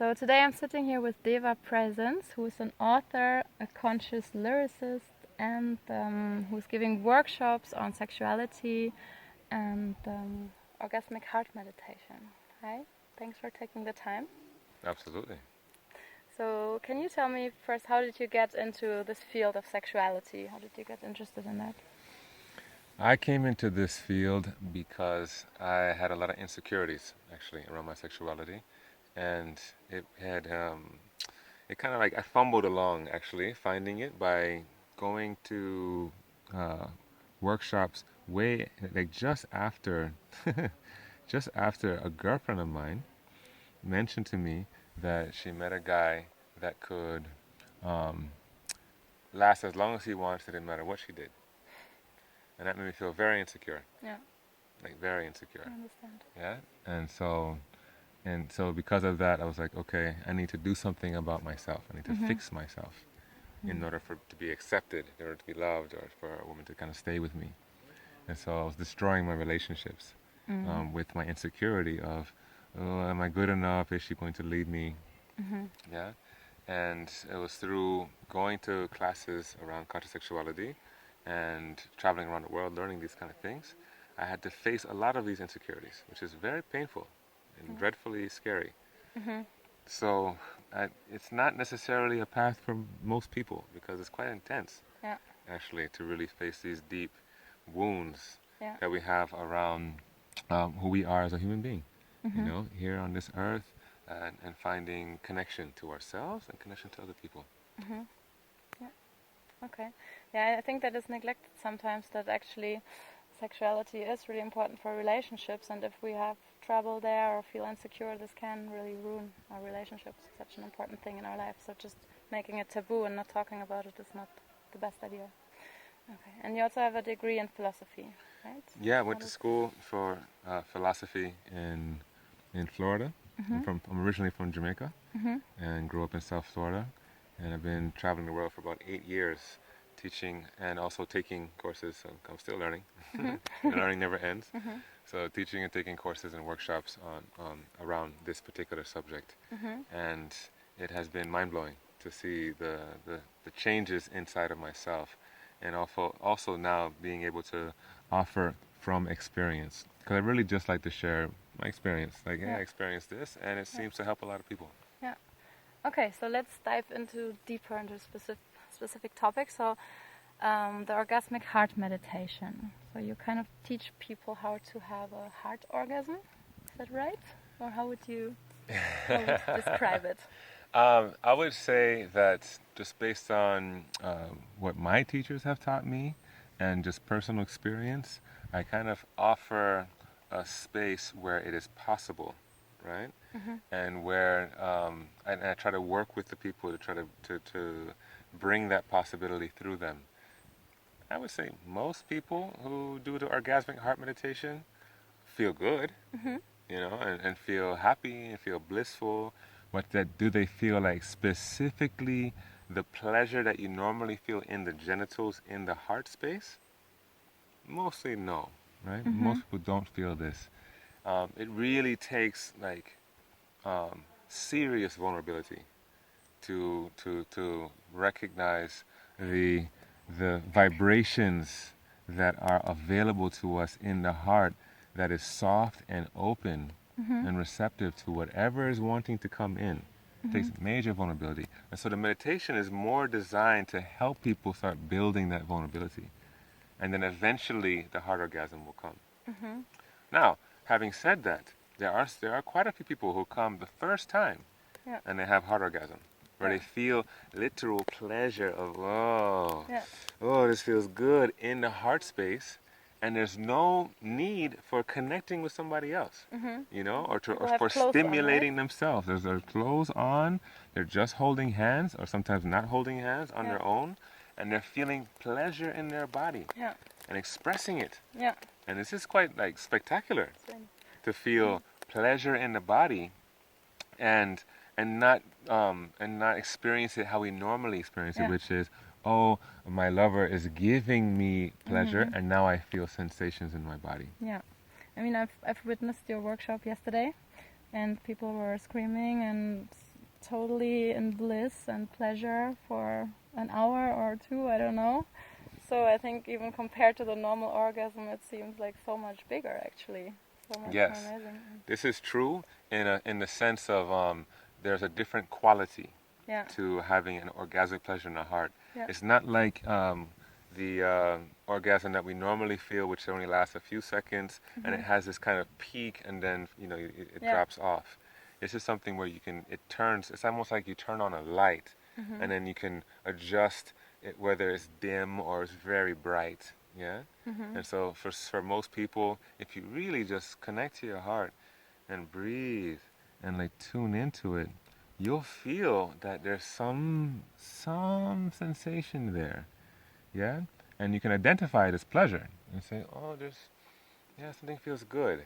So today I'm sitting here with Deva Presence, who is an author, a conscious lyricist, and who's giving workshops on sexuality and orgasmic heart meditation. Hi, thanks for taking the time. Absolutely. So can you tell me first, how did you get into this field of sexuality? How did you get interested in that? I came into this field because I had a lot of insecurities, actually, around my sexuality. And it had, it kind of like, I fumbled along, actually, finding it by going to workshops just after, just after a girlfriend of mine mentioned to me that she met a guy that could last as long as he wants, it didn't matter what she did. And that made me feel very insecure. Yeah. Like very insecure. I understand. Yeah. And so because of that, I was like, okay, I need to do something about myself. I need to fix myself in order to be accepted, in order to be loved, or for a woman to kind of stay with me. And so I was destroying my relationships with my insecurity of, oh, am I good enough? Is she going to leave me? Yeah. And it was through going to classes around conscious sexuality and traveling around the world learning these kind of things, I had to face a lot of these insecurities, which is very painful and dreadfully scary. So it's not necessarily a path for most people because it's quite intense, actually, to really face these deep wounds that we have around who we are as a human being, you know, here on this earth, and finding connection to ourselves and connection to other people. Okay. Yeah, I think that is neglected sometimes, that actually sexuality is really important for relationships, and if we have trouble there or feel insecure, this can really ruin our relationships. It's such an important thing in our life, so just making it taboo and not talking about it is not the best idea. Okay. And you also have a degree in philosophy, right? Yeah, I went to school for philosophy in Florida. I'm originally from Jamaica and grew up in South Florida. And I've been traveling the world for about 8 years, teaching and also taking courses. So I'm still learning. Learning never ends. So teaching and taking courses and workshops on around this particular subject. And it has been mind-blowing to see the changes inside of myself, and also now being able to offer from experience. Because I really just like to share my experience. Like, yeah, I experienced this, and it seems to help a lot of people. Yeah. Okay, so let's dive deeper into specific topics. So, the orgasmic heart meditation. So you kind of teach people how to have a heart orgasm. Is that right? Or how would you describe it? I would say that just based on what my teachers have taught me and just personal experience, I kind of offer a space where it is possible, right? And where and I try to work with the people to try to bring that possibility through them. I would say most people who do the orgasmic heart meditation feel good, you know, and feel happy and feel blissful. But do they feel like specifically the pleasure that you normally feel in the genitals in the heart space? Mostly no, right? Most people don't feel this. It really takes like serious vulnerability to recognize the vibrations that are available to us in the heart, that is soft and open and receptive to whatever is wanting to come in. It takes major vulnerability. And so the meditation is more designed to help people start building that vulnerability. And then eventually the heart orgasm will come. Now, having said that, there are quite a few people who come the first time and they have heart orgasm, where they feel literal pleasure of, oh, this feels good in the heart space, and there's no need for connecting with somebody else, you know, or for stimulating themselves. There's their clothes on, they're just holding hands, or sometimes not holding hands on their own, and they're feeling pleasure in their body and expressing it. And this is quite like spectacular to feel pleasure in the body and not experience it how we normally experience it, which is, oh, my lover is giving me pleasure and now I feel sensations in my body. Yeah. I mean, I've witnessed your workshop yesterday, and people were screaming and totally in bliss and pleasure for an hour or two, I don't know. So I think even compared to the normal orgasm, it seems like so much bigger, actually. So much more amazing. This is true in the sense of there's a different quality to having an orgasmic pleasure in the heart. It's not like the orgasm that we normally feel, which only lasts a few seconds, and it has this kind of peak, and then it drops off. This is something where it's almost like you turn on a light, and then you can adjust it, whether it's dim or it's very bright. And so for most people, if you really just connect to your heart and breathe and like tune into it, you'll feel that there's some sensation there. And you can identify it as pleasure and say, oh, something feels good.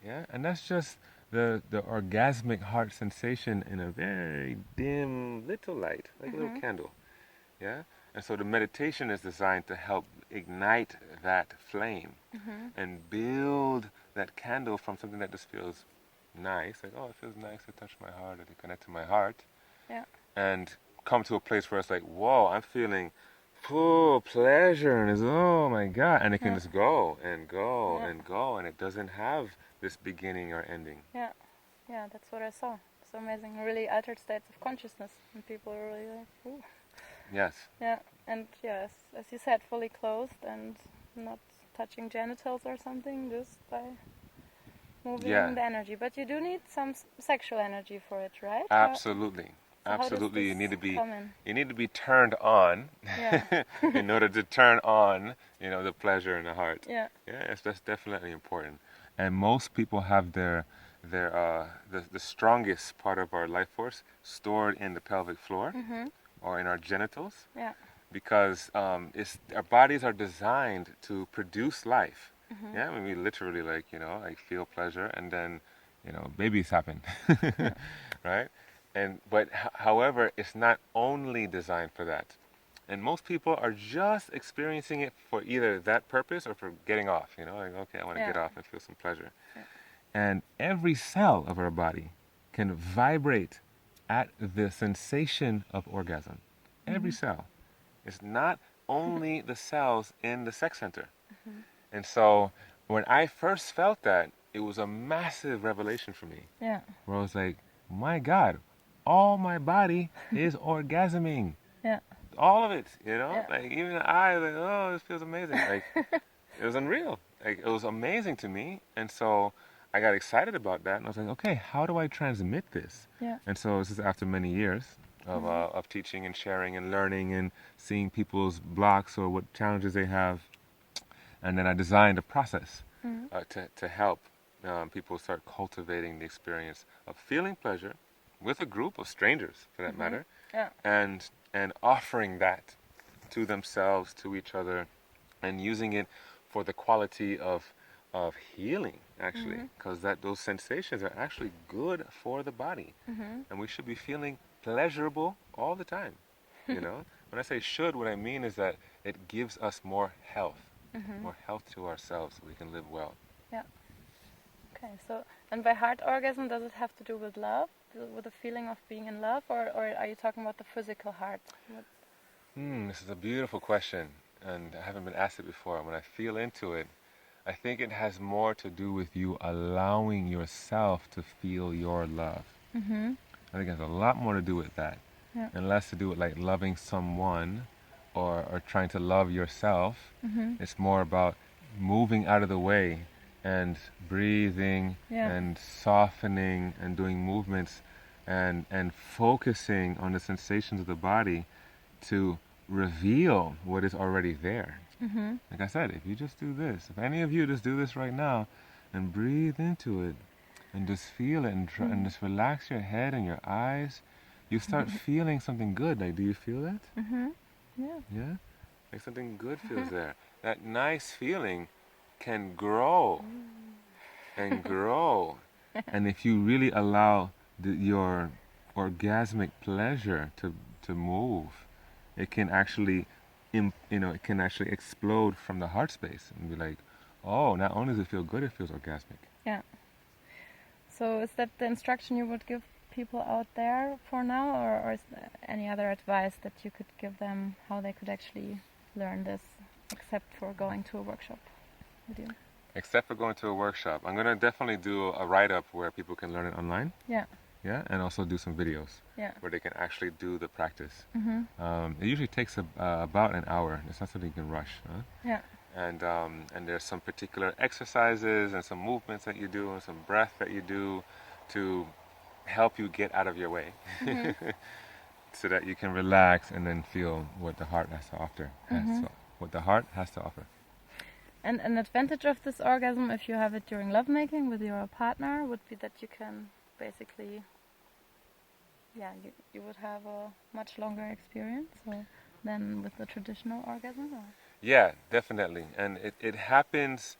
And that's just the orgasmic heart sensation in a very dim little light, like a little candle. And so the meditation is designed to help ignite that flame and build that candle from something that just feels nice, like, oh, it feels nice to touch my heart or to connect to my heart, and come to a place where it's like, whoa, I'm feeling full pleasure, and it's, oh my God, and it can just go and go and go, and it doesn't have this beginning or ending. Yeah, that's what I saw. It's amazing, really altered states of consciousness, and people are really like, ooh. Yes. Yeah, and yes, as you said, fully closed and not touching genitals or something, just by moving the energy. But you do need some sexual energy for it, right? Absolutely. Absolutely. You need to be turned on in order to turn on, the pleasure in the heart. That's definitely important. And most people have the strongest part of our life force stored in the pelvic floor. Or in our genitals, because our bodies are designed to produce life. I mean, we literally like feel pleasure, and then babies happen, right? But however, it's not only designed for that, and most people are just experiencing it for either that purpose or for getting off. Like, okay, I want to get off and feel some pleasure, and every cell of our body can vibrate at the sensation of orgasm. Every cell. It's not only the cells in the sex center. And so when I first felt that, it was a massive revelation for me. Where I was like, my God, all my body is orgasming. All of it, Like even the eye, like, oh, this feels amazing. Like it was unreal. Like it was amazing to me. And so I got excited about that, and I was like, okay, how do I transmit this? And so this is after many years of teaching and sharing and learning and seeing people's blocks or what challenges they have. And then I designed a process to help people start cultivating the experience of feeling pleasure with a group of strangers, for that matter, and offering that to themselves, to each other, and using it for the quality of healing, actually, because those sensations are actually good for the body, and we should be feeling pleasurable all the time. When I say should, what I mean is that it gives us more health to ourselves, so we can live well. Okay, so, and by heart orgasm, does it have to do with love, with the feeling of being in love, or are you talking about the physical heart? This is a beautiful question, and I haven't been asked it before. When I feel into it, I think it has more to do with you allowing yourself to feel your love. I think it has a lot more to do with that, and less to do with like loving someone or trying to love yourself. It's more about moving out of the way and breathing and softening and doing movements and focusing on the sensations of the body to reveal what is already there. Like I said, if you just do this, if any of you just do this right now and breathe into it and just feel it and just relax your head and your eyes, you start feeling something good. Like, do you feel that? Yeah? Like something good feels there. That nice feeling can grow and grow. And if you really allow your orgasmic pleasure to move, it can actually it can actually explode from the heart space and be like, oh, not only does it feel good, it feels orgasmic. So is that the instruction you would give people out there for now, or is there any other advice that you could give them how they could actually learn this, except for going to a workshop with you? Except for going to a workshop. I'm going to definitely do a write-up where people can learn it online. Yeah. Yeah, and also do some videos where they can actually do the practice. It usually takes about an hour. It's not something you can rush. Huh? Yeah. And there's some particular exercises and some movements that you do and some breath that you do to help you get out of your way so that you can relax and then feel what the heart has to offer. What the heart has to offer. And an advantage of this orgasm, if you have it during lovemaking with your partner, would be that you can basically, you would have a much longer experience than with the traditional orgasm. Or? Yeah, definitely. And it happens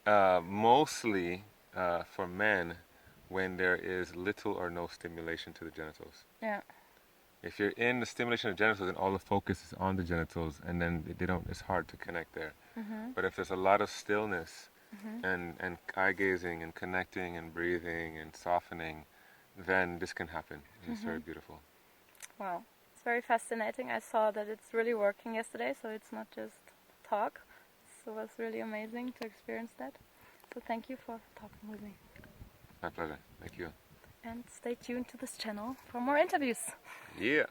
mostly for men when there is little or no stimulation to the genitals. Yeah. If you're in the stimulation of genitals, then all the focus is on the genitals, and then it's hard to connect there. But if there's a lot of stillness and eye gazing and connecting and breathing and softening, then this can happen. And it's very beautiful. Wow. It's very fascinating. I saw that it's really working yesterday, so it's not just talk. So it was really amazing to experience that. So thank you for talking with me. My pleasure. Thank you. And stay tuned to this channel for more interviews. Yeah.